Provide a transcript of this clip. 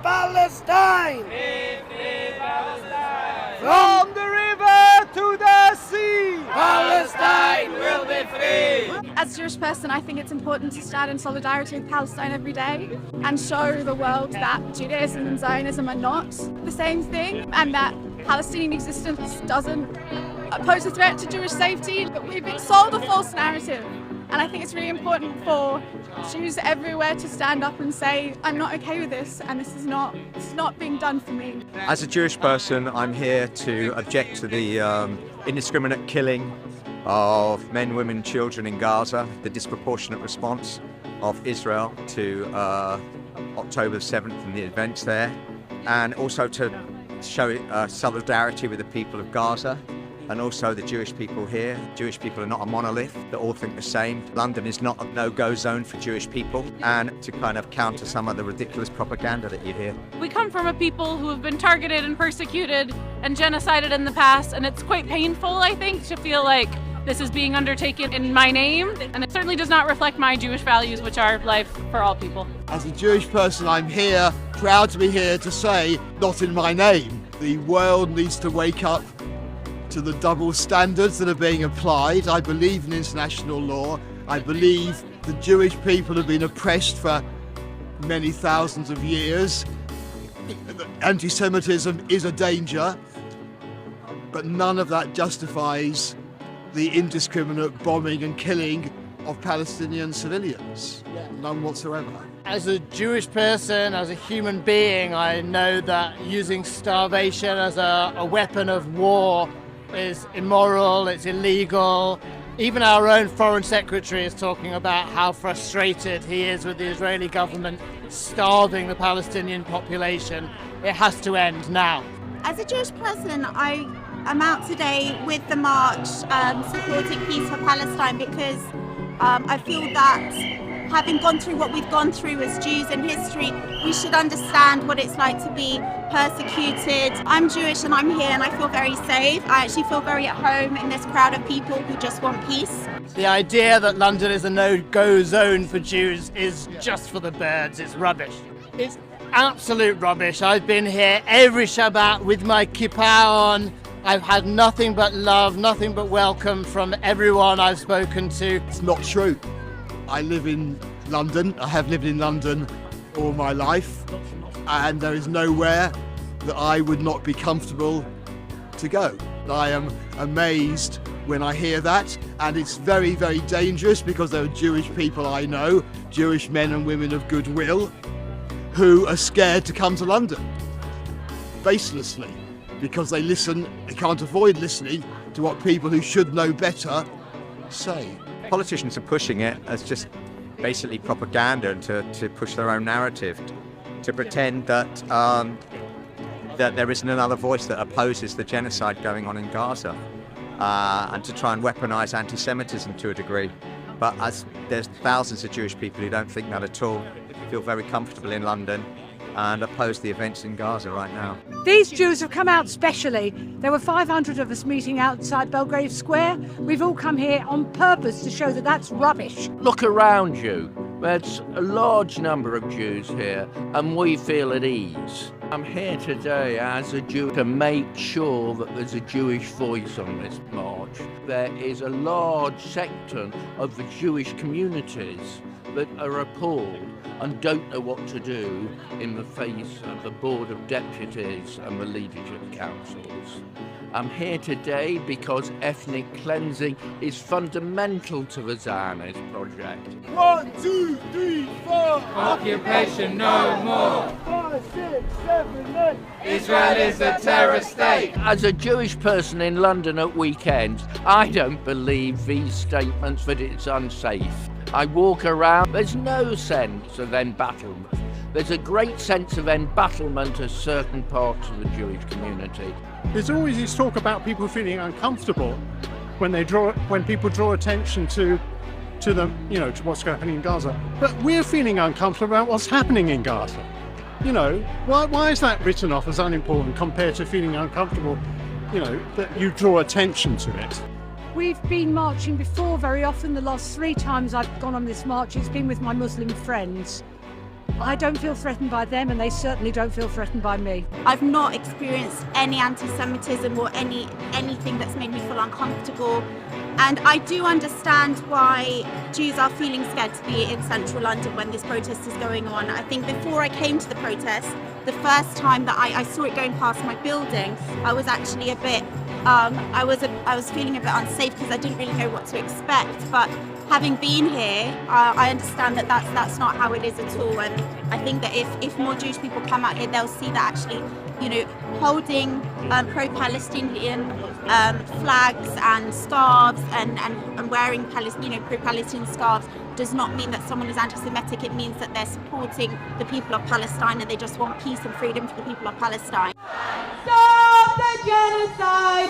Palestine! Free Palestine! From the river to the sea! Palestine will be free! As a Jewish person, I think it's important to stand in solidarity with Palestine every day and show the world that Judaism and Zionism are not the same thing, and that Palestinian existence doesn't pose a threat to Jewish safety. But we've been sold a false narrative, and I think it's really important for Jews everywhere to stand up and say, I'm not okay with this, and this is not being done for me. As a Jewish person, I'm here to object to the indiscriminate killing of men, women and children in Gaza, the disproportionate response of Israel to October 7th and the events there, and also to show solidarity with the people of Gaza and also the Jewish people here. Jewish people are not a monolith that all think the same. London is not a no-go zone for Jewish people, and to kind of counter some of the ridiculous propaganda that you hear. We come from a people who have been targeted and persecuted and genocided in the past, and it's quite painful, I think, to feel like this is being undertaken in my name, and it certainly does not reflect my Jewish values, which are life for all people. As a Jewish person, I'm here, proud to be here to say, not in my name. The world needs to wake up to the double standards that are being applied. I believe in international law. I believe the Jewish people have been oppressed for many thousands of years. Anti-Semitism is a danger, but none of that justifies the indiscriminate bombing and killing of Palestinian civilians. None whatsoever. As a Jewish person, as a human being, I know that using starvation as a weapon of war is immoral, it's illegal. Even our own foreign secretary is talking about how frustrated he is with the Israeli government starving the Palestinian population. It has to end now. As a Jewish person, I'm out today with the march supporting peace for Palestine because I feel that having gone through what we've gone through as Jews in history, we should understand what it's like to be persecuted. I'm Jewish and I'm here and I feel very safe. I actually feel very at home in this crowd of people who just want peace. The idea that London is a no-go zone for Jews is just for the birds. It's rubbish. It's absolute rubbish. I've been here every Shabbat with my kippah on. I've had nothing but love, nothing but welcome from everyone I've spoken to. It's not true. I live in London. I have lived in London all my life, and there is nowhere that I would not be comfortable to go. I am amazed when I hear that, and it's very, very dangerous because there are Jewish people I know, Jewish men and women of goodwill, who are scared to come to London, baselessly, because they can't avoid listening to what people who should know better say. Politicians are pushing it as just basically propaganda and to push their own narrative, to pretend that that there isn't another voice that opposes the genocide going on in Gaza, and to try and weaponize anti-Semitism to a degree. But as there's thousands of Jewish people who don't think that at all, feel very comfortable in London and oppose the events in Gaza right now. These Jews have come out specially. There were 500 of us meeting outside Belgrave Square. We've all come here on purpose to show that that's rubbish. Look around you. There's a large number of Jews here and we feel at ease. I'm here today as a Jew to make sure that there's a Jewish voice on this march. There is a large section of the Jewish communities that are appalled and don't know what to do in the face of the Board of Deputies and the Leadership Councils. I'm here today because ethnic cleansing is fundamental to the Zionist project. 1, 2, 3, 4. Occupation no more. 5, 6, 7, 8. Israel is a terror state. As a Jewish person in London at weekends, I don't believe these statements that it's unsafe. I walk around, there's no sense of embattlement. There's a great sense of embattlement of certain parts of the Jewish community. There's always this talk about people feeling uncomfortable when people draw attention to them, to what's happening in Gaza. But we're feeling uncomfortable about what's happening in Gaza. Why is that written off as unimportant compared to feeling uncomfortable, that you draw attention to it? We've been marching before very often. The last 3 times I've gone on this march, it's been with my Muslim friends. I don't feel threatened by them, and they certainly don't feel threatened by me. I've not experienced any anti-Semitism or anything that's made me feel uncomfortable. And I do understand why Jews are feeling scared to be in central London when this protest is going on. I think before I came to the protest, the first time that I saw it going past my building, I was actually a bit, I was feeling a bit unsafe because I didn't really know what to expect. But having been here, I understand that that's not how it is at all. And I think that if more Jewish people come out here, they'll see that actually, you know, holding pro-Palestinian flags and scarves and wearing pro-Palestinian scarves does not mean that someone is anti-Semitic. It means that they're supporting the people of Palestine and they just want peace and freedom for the people of Palestine. Stop the genocide!